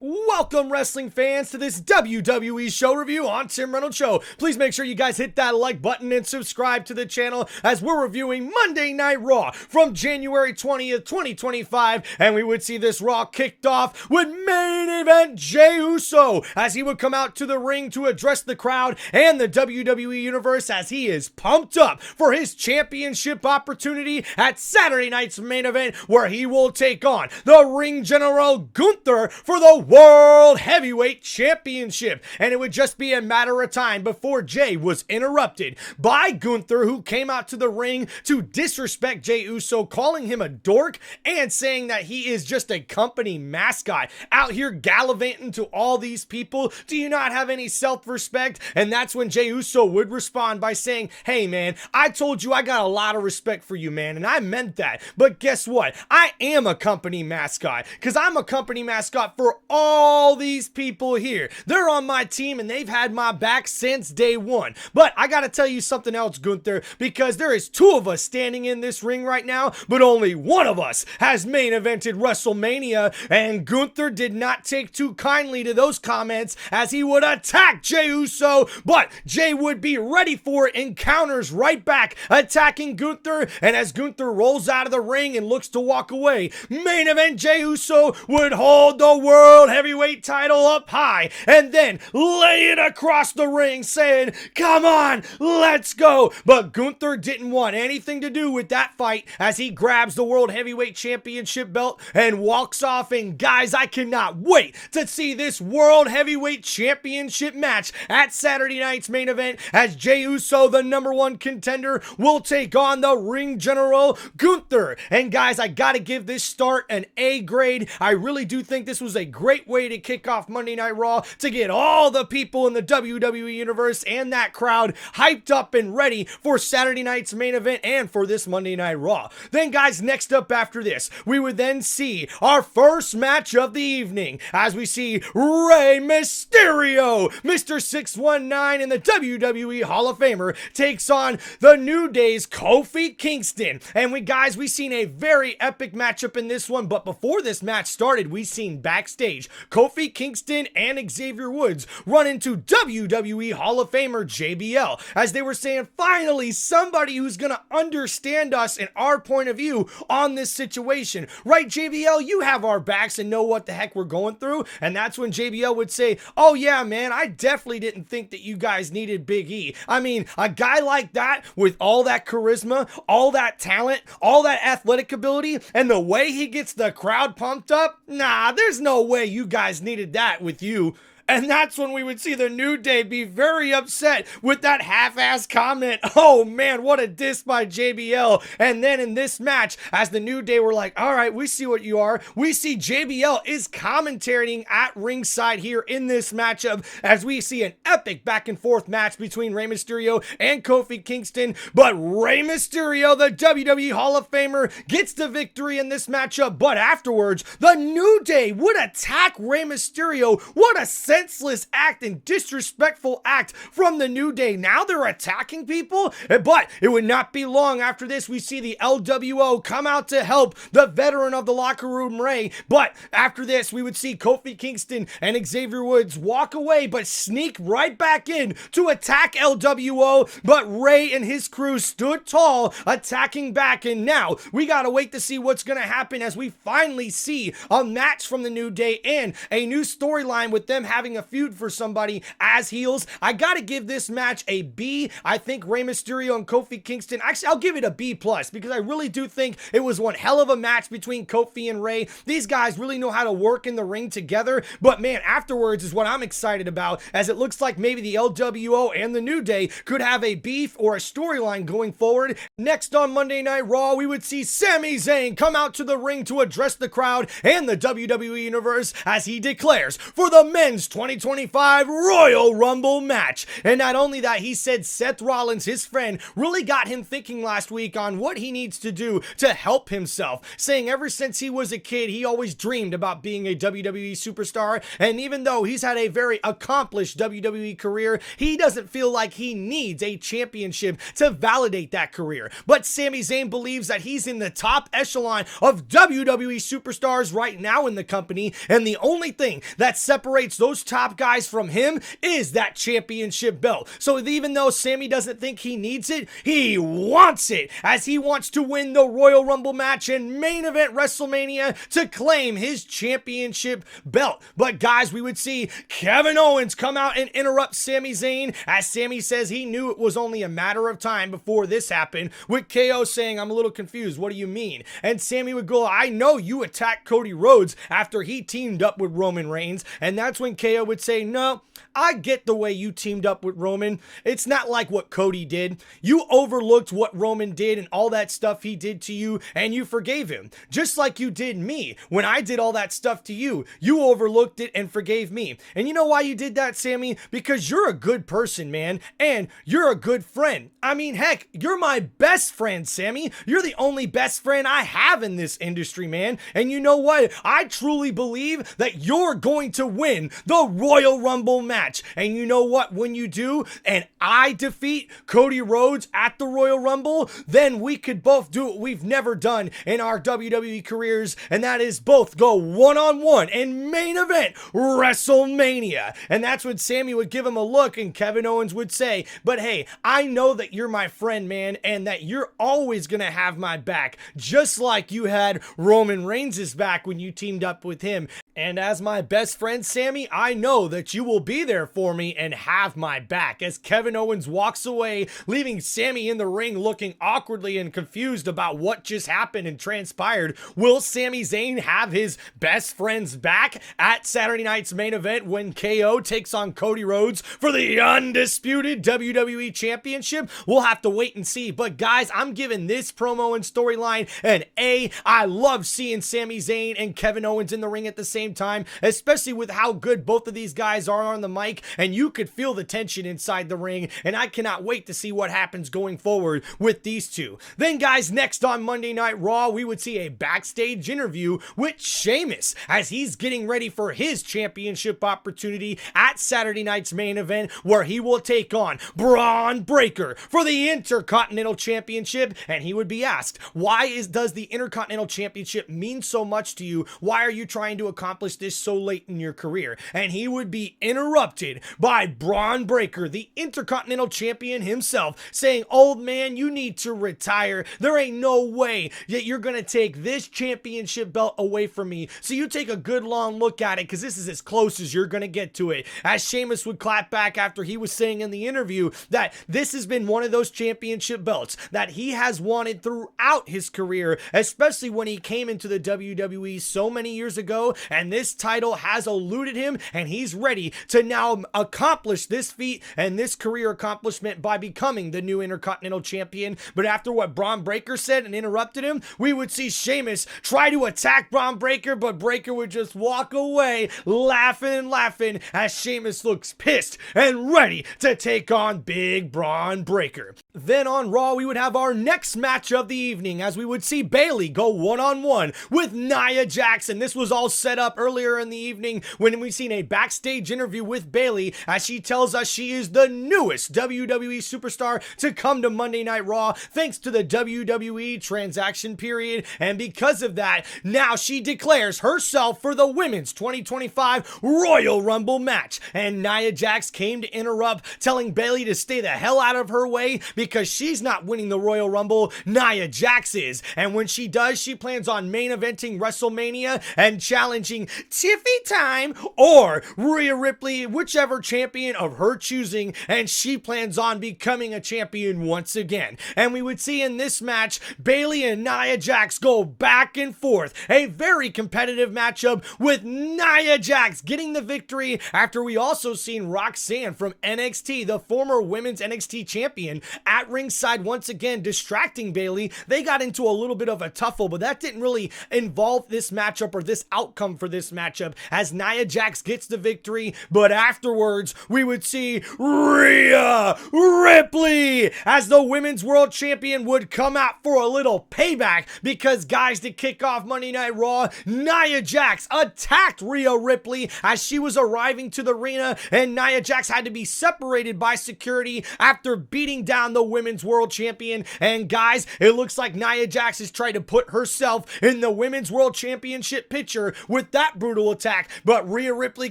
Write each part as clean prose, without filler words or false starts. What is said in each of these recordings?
Welcome, wrestling fans, to this WWE show review on Tim Reynolds Show. Please make sure you guys hit that like button and subscribe to the channel as we're reviewing Monday Night Raw from January 20th, 2025. And we would see this Raw kicked off with main event Jey Uso as he would come out to the ring to address the crowd and the WWE Universe as he is pumped up for his championship opportunity at Saturday night's main event, where he will take on the ring general Gunther for the World Heavyweight Championship. And it would just be a matter of time before Jey was interrupted by Gunther, who came out to the ring to disrespect Jey Uso, calling him a dork and saying that he is just a company mascot out here gallivanting to all these people. Do you not have any self-respect? And that's when Jey Uso would respond by saying, "Hey man, I told you I got a lot of respect for you, man, and I meant that. But guess what? I am a company mascot, because I'm a company mascot for all these people here. They're on my team and they've had my back since day one. But I gotta tell you something else, Gunther, because there is two of us standing in this ring right now, but only one of us has main evented WrestleMania." And Gunther did not take too kindly to those comments as he would attack Jey Uso, but Jey would be ready for it and counters right back, attacking Gunther. And as Gunther rolls out of the ring and looks to walk away, main event Jey Uso would hold the World Heavyweight title up high and then lay it across the ring, saying, "Come on, let's go." But Gunther didn't want anything to do with that fight as he grabs the World Heavyweight Championship belt and walks off. And guys, I cannot wait to see this World Heavyweight Championship match at Saturday night's main event, as Jey Uso, the #1 contender, will take on the ring general Gunther. And guys, I gotta give this start an A grade. I really do think this was a great way to kick off Monday Night Raw, to get all the people in the WWE Universe and that crowd hyped up and ready for Saturday night's main event and for this Monday Night Raw. Then guys, next up after this, we would then see our first match of the evening as we see Rey Mysterio, Mr. 619 and the WWE Hall of Famer, takes on the New Day's Kofi Kingston. And we've seen a very epic matchup in this one, but before this match started, we seen backstage Kofi Kingston and Xavier Woods run into WWE Hall of Famer JBL as they were saying, finally somebody who's gonna understand us and our point of view on this situation. Right, JBL, you have our backs and know what the heck we're going through. And that's when JBL would say, "Oh yeah, man, I definitely didn't think that you guys needed Big E. I mean, a guy like that with all that charisma, all that talent, all that athletic ability, and the way he gets the crowd pumped up, nah, there's no way you guys needed that with you." And that's when we would see the New Day be very upset with that half-ass comment. Oh man, what a diss by JBL. And then in this match, as the New Day were like, "All right, we see what you are," we see JBL is commentating at ringside here in this matchup as we see an epic back and forth match between Rey Mysterio and Kofi Kingston. But Rey Mysterio, the WWE Hall of Famer, gets the victory in this matchup. But afterwards, the New Day would attack Rey Mysterio. What a senseless act and disrespectful act from the New Day. Now they're attacking people, but it would not be long after this. We see the LWO come out to help the veteran of the locker room, Rey. But after this, we would see Kofi Kingston and Xavier Woods walk away, but sneak right back in to attack LWO. But Rey and his crew stood tall, attacking back. And now we gotta wait to see what's gonna happen as we finally see a match from the New Day and a new storyline with them having a feud for somebody as heels. I gotta give this match a B. I think Rey Mysterio and Kofi Kingston, actually I'll give it a B plus, because I really do think it was one hell of a match between Kofi and Rey. These guys really know how to work in the ring together. But man, afterwards is what I'm excited about, as it looks like maybe the LWO and the New Day could have a beef or a storyline going forward. Next on Monday Night Raw, we would see Sami Zayn come out to the ring to address the crowd and the WWE Universe as he declares for the men's 2025 Royal Rumble match. And not only that, he said Seth Rollins, his friend, really got him thinking last week on what he needs to do to help himself, saying ever since he was a kid, he always dreamed about being a WWE superstar, and even though he's had a very accomplished WWE career, he doesn't feel like he needs a championship to validate that career. But Sami Zayn believes that he's in the top echelon of WWE superstars right now in the company, and the only thing that separates those top guys from him is that championship belt. So even though Sami doesn't think he needs it, he wants it, as he wants to win the Royal Rumble match and main event WrestleMania to claim his championship belt. But guys, we would see Kevin Owens come out and interrupt Sami Zayn, as Sami says he knew it was only a matter of time before this happened, with KO saying, "I'm a little confused, what do you mean?" And Sami would go, "I know you attacked Cody Rhodes after he teamed up with Roman Reigns," and that's when KO would say, "No, I get the way you teamed up with Roman. It's not like what Cody did. You overlooked what Roman did and all that stuff he did to you, and you forgave him. Just like you did me. When I did all that stuff to you, you overlooked it and forgave me. And you know why you did that, Sami? Because you're a good person, man, and you're a good friend. I mean, heck, you're my best friend, Sami. You're the only best friend I have in this industry, man. And you know what? I truly believe that you're going to win the Royal Rumble match. And you know what? When you do, and I defeat Cody Rhodes at the Royal Rumble, then we could both do what we've never done in our WWE careers, and that is both go one-on-one and main event WrestleMania." And that's when Sami would give him a look, and Kevin Owens would say, "But hey, I know that you're my friend, man, and that you're always gonna have my back, just like you had Roman Reigns' back when you teamed up with him. And as my best friend, Sami, I know that you will be there for me and have my back," as Kevin Owens walks away, leaving Sami in the ring looking awkwardly and confused about what just happened and transpired. Will Sami Zayn have his best friend's back at Saturday night's main event when KO takes on Cody Rhodes for the undisputed WWE Championship? We'll have to wait and see. But guys, I'm giving this promo and storyline an A. I love seeing Sami Zayn and Kevin Owens in the ring at the same time, especially with how good both of these guys are on the mic, and you could feel the tension inside the ring, and I cannot wait to see what happens going forward with these two. Then guys, next on Monday Night Raw, we would see a backstage interview with Sheamus as he's getting ready for his championship opportunity at Saturday night's main event, where he will take on Braun Breaker for the Intercontinental Championship. And he would be asked, does the Intercontinental Championship mean so much to you? Why are you trying to accomplish this so late in your career? And he would be interrupted by Braun Breaker, the Intercontinental Champion himself, saying, "Old man, you need to retire. There ain't no way that you're gonna take this championship belt away from me. So you take a good long look at it, because this is as close as you're gonna get to it." As Sheamus would clap back after he was saying in the interview that this has been one of those championship belts that he has wanted throughout his career, especially when he came into the WWE so many years ago, and this title has eluded him, and he's ready to now accomplish this feat and this career accomplishment by becoming the new Intercontinental Champion. But after what Braun Breaker said and interrupted him, we would see Sheamus try to attack Braun Breaker, but Breaker would just walk away laughing and laughing as Sheamus looks pissed and ready to take on big Braun Breaker. Then on Raw, we would have our next match of the evening, as we would see Bayley go one-on-one with Nia Jax. This was all set up earlier in the evening when we've seen a backstage interview with Bayley, as she tells us she is the newest WWE superstar to come to Monday Night Raw thanks to the WWE transaction period. And because of that, now she declares herself for the Women's 2025 Royal Rumble match. And Nia Jax came to interrupt, telling Bayley to stay the hell out of her way, because she's not winning the Royal Rumble, Nia Jax is. And when she does, she plans on main eventing WrestleMania and challenging Tiffy Time or Rhea Ripley, whichever champion of her choosing, and she plans on becoming a champion once again. And we would see in this match, Bayley and Nia Jax go back and forth. A very competitive matchup with Nia Jax getting the victory, after we also seen Roxanne from NXT, the former women's NXT champion, at ringside once again distracting Bayley. They got into a little bit of a tuffle, but that didn't really involve this matchup or this outcome for this matchup as Nia Jax gets the victory, but afterwards we would see Rhea Ripley as the Women's World Champion would come out for a little payback because, guys, to kick off Monday Night Raw, Nia Jax attacked Rhea Ripley as she was arriving to the arena, and Nia Jax had to be separated by security after beating down the Women's World Champion. And guys, it looks like Nia Jax is trying to put herself in the Women's World Championship picture with that brutal attack, but Rhea Ripley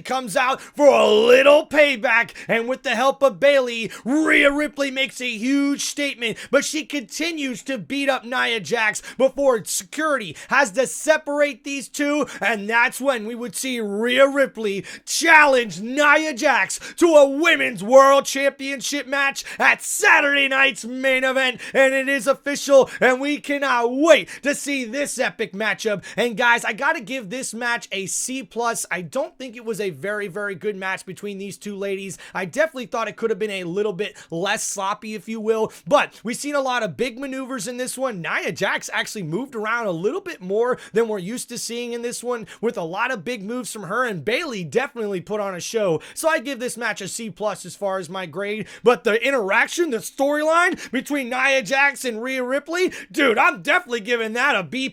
comes out for a little payback, and with the help of Bayley, Rhea Ripley makes a huge statement, but she continues to beat up Nia Jax before security has to separate these two, and that's when we would see Rhea Ripley challenge Nia Jax to a Women's World Championship match at Saturday night's main event, and it is official, and we cannot wait to see this epic matchup. And guys, I gotta give this match a C+. I don't think it was a very, very good match between these two ladies. I definitely thought it could have been a little bit less sloppy, if you will, but we've seen a lot of big maneuvers in this one. Nia Jax actually moved around a little bit more than we're used to seeing in this one, with a lot of big moves from her, and Bayley definitely put on a show. So I give this match a C+ as far as my grade, but the interaction, the storyline between Nia Jax and Rhea Ripley, dude, I'm definitely giving that a B+.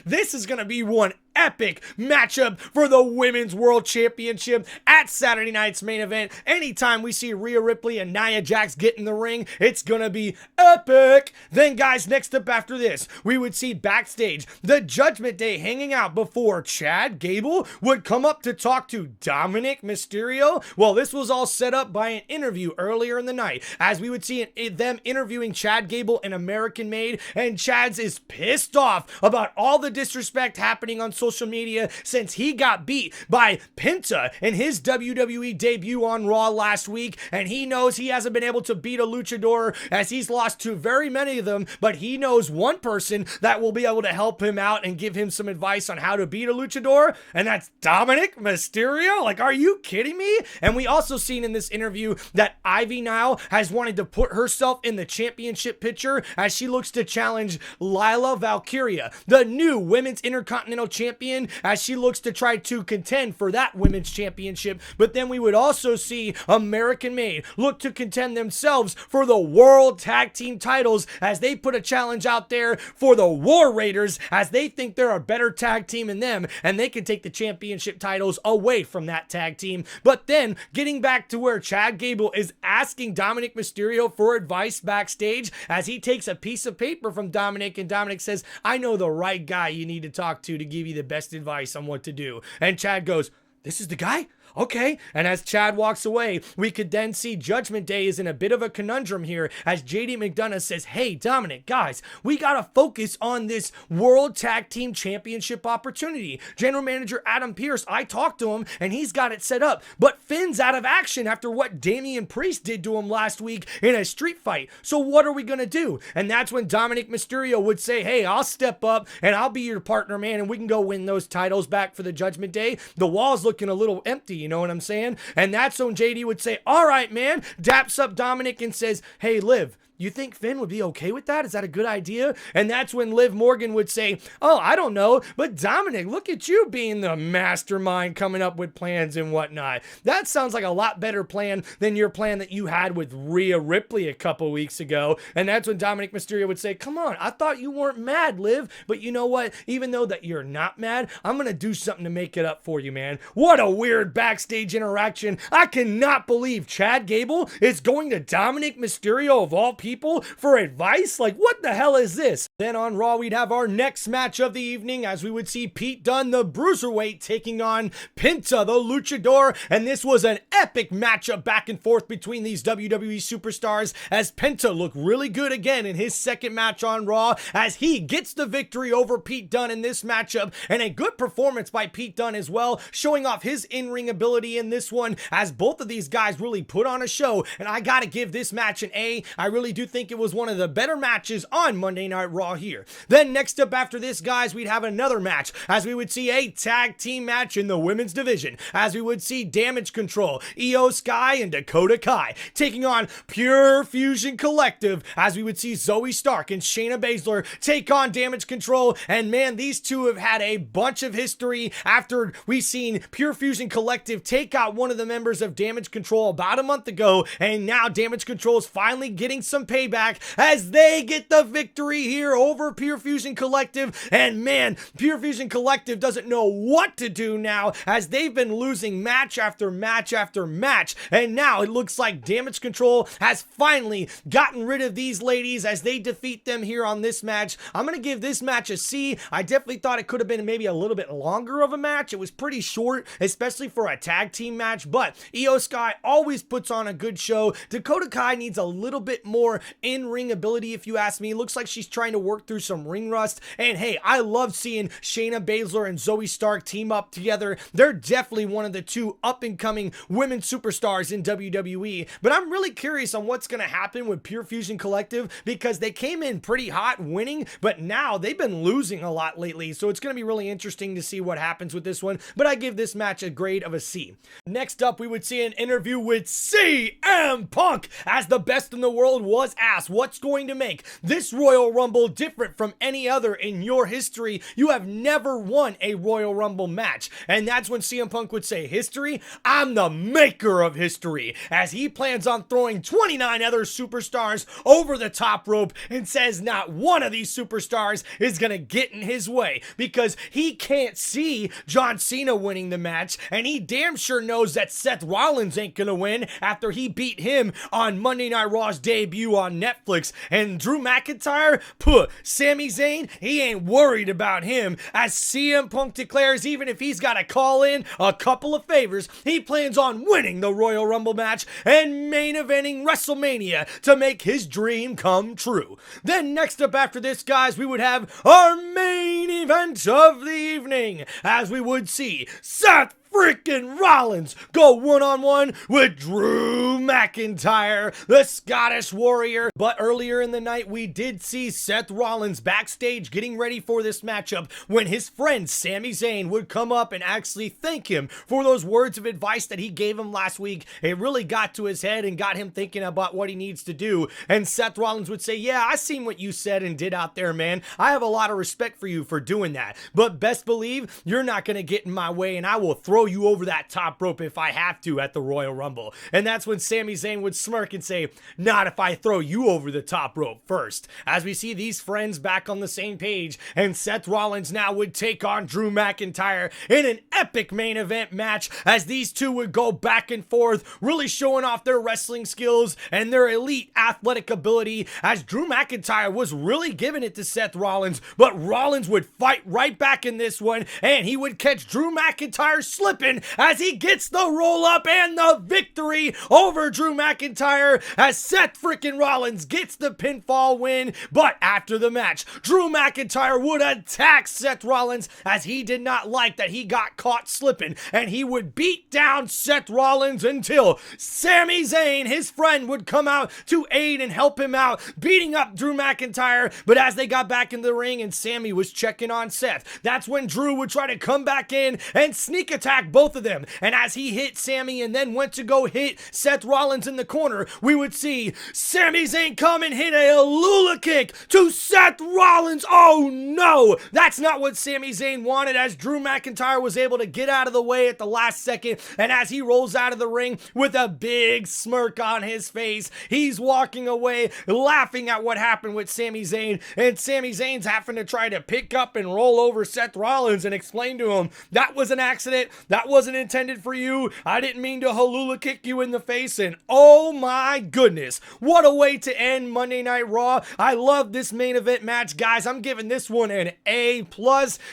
This is gonna be one epic matchup for the Women's World Championship at Saturday night's main event. Anytime we see Rhea Ripley and Nia Jax get in the ring, it's gonna be epic. Then, guys, next up after this, we would see backstage the Judgment Day hanging out before Chad Gable would come up to talk to Dominic Mysterio. Well, this was all set up by an interview earlier in the night, as we would see them interviewing Chad Gable, an American Made, and Chad's is pissed off about all the disrespect happening on social media since he got beat by Penta in his WWE debut on Raw last week, and he knows he hasn't been able to beat a luchador as he's lost to very many of them, but he knows one person that will be able to help him out and give him some advice on how to beat a luchador, and that's Dominic Mysterio. Like, are you kidding me? And we also seen in this interview that Ivy now has wanted to put herself in the championship picture as she looks to challenge Lila Valkyria, the new Women's Intercontinental Champion, as she looks to try to contend for that women's championship. But then we would also see American Made look to contend themselves for the World Tag Team titles as they put a challenge out there for the War Raiders, as they think they're a better tag team than them and they can take the championship titles away from that tag team. But then getting back to where Chad Gable is asking Dominic Mysterio for advice backstage as he takes a piece of paper from Dominic, and Dominic says, I know the right guy you need to talk to give you the best advice on what to do. And Chad goes, this is the guy? Okay. And as Chad walks away, we could then see Judgment Day is in a bit of a conundrum here as JD McDonough says, hey, Dominic, guys, we got to focus on this World Tag Team Championship opportunity. General Manager Adam Pearce, I talked to him and he's got it set up, but Finn's out of action after what Damian Priest did to him last week in a street fight. So what are we going to do? And that's when Dominic Mysterio would say, hey, I'll step up and I'll be your partner, man, and we can go win those titles back for the Judgment Day. The wall's looking a little empty, you know what I'm saying? And that's when JD would say, all right, man, daps up Dominic and says, hey, Liv, you think Finn would be okay with that? Is that a good idea? And that's when Liv Morgan would say, oh, I don't know, but Dominic, look at you being the mastermind coming up with plans and whatnot. That sounds like a lot better plan than your plan that you had with Rhea Ripley a couple weeks ago. And that's when Dominic Mysterio would say, come on, I thought you weren't mad, Liv, but you know what? Even though that you're not mad, I'm going to do something to make it up for you, man. What a weird backstage interaction. I cannot believe Chad Gable is going to Dominic Mysterio of all people for advice? Like, what the hell is this? Then on Raw, we'd have our next match of the evening as we would see Pete Dunne, the Bruiserweight, taking on Penta, the Luchador, and this was an epic matchup back and forth between these WWE superstars as Penta looked really good again in his second match on Raw as he gets the victory over Pete Dunne in this matchup, and a good performance by Pete Dunne as well, showing off his in-ring ability in this one as both of these guys really put on a show, and I gotta give this match an A. I really do think it was one of the better matches on Monday Night Raw Raw here. Then next up after this, guys, we'd have another match, as we would see a tag team match in the women's division, as we would see Damage Control, Io Sky, and Dakota Kai taking on Pure Fusion Collective, as we would see Zoe Stark and Shayna Baszler take on Damage Control. And man, these two have had a bunch of history after we've seen Pure Fusion Collective take out one of the members of Damage Control about a month ago, and now Damage Control is finally getting some payback as they get the victory here over Pure Fusion Collective. And man, Pure Fusion Collective doesn't know what to do now, as they've been losing match after match after match, and now it looks like Damage Control has finally gotten rid of these ladies as they defeat them here on this match. I'm gonna give this match a C. I definitely thought it could have been maybe a little bit longer of a match. It was pretty short, especially for a tag team match, but Io Sky always puts on a good show. Dakota Kai needs a little bit more in-ring ability, if you ask me. It looks like she's trying to work through some ring rust, and hey, I love seeing Shayna Baszler and Zoe Stark team up together. They're definitely one of the two up-and-coming women superstars in WWE, but I'm really curious on what's going to happen with Pure Fusion Collective, because they came in pretty hot winning, but now they've been losing a lot lately, so it's going to be really interesting to see what happens with this one, but I give this match a grade of a C. Next up, we would see an interview with CM Punk, as the best in the world was asked what's going to make this Royal Rumble different from any other in your history. You have never won a Royal Rumble match, and that's when CM Punk would say, history? I'm the maker of history, as he plans on throwing 29 other superstars over the top rope, and says not one of these superstars is gonna get in his way, because he can't see John Cena winning the match, and he damn sure knows that Seth Rollins ain't gonna win after he beat him on Monday Night Raw's debut on Netflix. And Drew McIntyre, Sami Zayn, he ain't worried about him, as CM Punk declares even if he's got to call in a couple of favors, he plans on winning the Royal Rumble match and main eventing WrestleMania to make his dream come true. Then next up after this, guys, we would have our main event of the evening, as we would see Seth freaking Rollins go one-on-one with Drew McIntyre, the Scottish Warrior. But earlier in the night, we did see Seth Rollins backstage getting ready for this matchup when his friend Sami Zayn would come up and actually thank him for those words of advice that he gave him last week. It really got to his head and got him thinking about what he needs to do. And Seth Rollins would say, yeah, I seen what you said and did out there, man. I have a lot of respect for you for doing that. But best believe you're not going to get in my way, and I will throw you over that top rope if I have to at the Royal Rumble. And that's when Sami Zayn would smirk and say, not if I throw you over the top rope first. As we see these friends back on the same page, and Seth Rollins now would take on Drew McIntyre in an epic main event match, as these two would go back and forth, really showing off their wrestling skills and their elite athletic ability, as Drew McIntyre was really giving it to Seth Rollins, but Rollins would fight right back in this one, and he would catch Drew McIntyre slipping as he gets the roll up and the victory over Drew McIntyre, as Seth freaking Rollins gets the pinfall win. But after the match, Drew McIntyre would attack Seth Rollins, as he did not like that he got caught slipping, and he would beat down Seth Rollins until Sami Zayn, his friend, would come out to aid and help him out, beating up Drew McIntyre. But as they got back in the ring and Sami was checking on Seth, that's when Drew would try to come back in and sneak attack both of them. And as he hit Sami and then went to go hit Seth Rollins in the corner, we would see Sami Zayn come and hit a Lula kick to Seth Rollins. Oh no, that's not what Sami Zayn wanted, as Drew McIntyre was able to get out of the way at the last second. And as he rolls out of the ring with a big smirk on his face, he's walking away laughing at what happened with Sami Zayn. And Sami Zayn's having to try to pick up and roll over Seth Rollins and explain to him, that was an accident, that wasn't intended for you, I didn't mean to Halula kick you in the face. And oh my goodness, what a way to end Monday Night Raw. I love this main event match, guys. I'm giving this one an A+.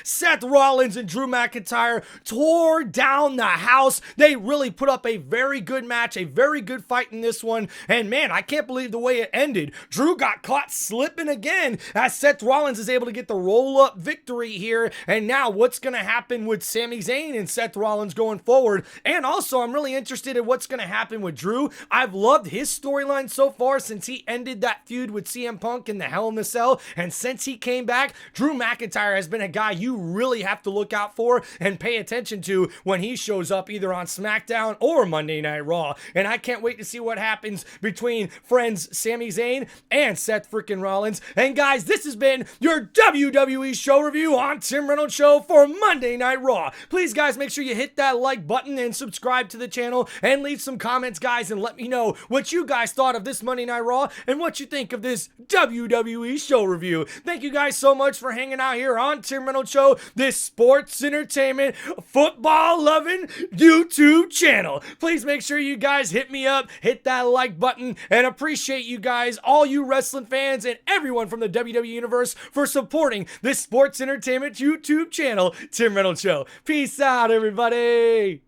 Seth Rollins and Drew McIntyre tore down the house. They really put up a very good match, a very good fight in this one. And man, I can't believe the way it ended. Drew got caught slipping again, as Seth Rollins is able to get the roll-up victory here. And now what's going to happen with Sami Zayn and Seth Rollins Rollins going forward. And also, I'm really interested in what's going to happen with Drew. I've loved his storyline so far since he ended that feud with CM Punk in the Hell in the Cell. And since he came back, Drew McIntyre has been a guy you really have to look out for and pay attention to when he shows up either on SmackDown or Monday Night Raw. And I can't wait to see what happens between friends Sami Zayn and Seth freaking Rollins. And guys, this has been your WWE show review on Tim Reynolds Show for Monday Night Raw. Please, guys, make sure you hit that like button and subscribe to the channel and leave some comments, guys, and let me know what you guys thought of this Monday Night Raw and what you think of this WWE show review. Thank you guys so much for hanging out here on Tim Reynolds Show, this sports entertainment, football loving YouTube channel. Please make sure you guys hit me up, hit that like button, and appreciate you guys, all you wrestling fans and everyone from the WWE universe for supporting this sports entertainment YouTube channel, Tim Reynolds Show. Peace out, everybody.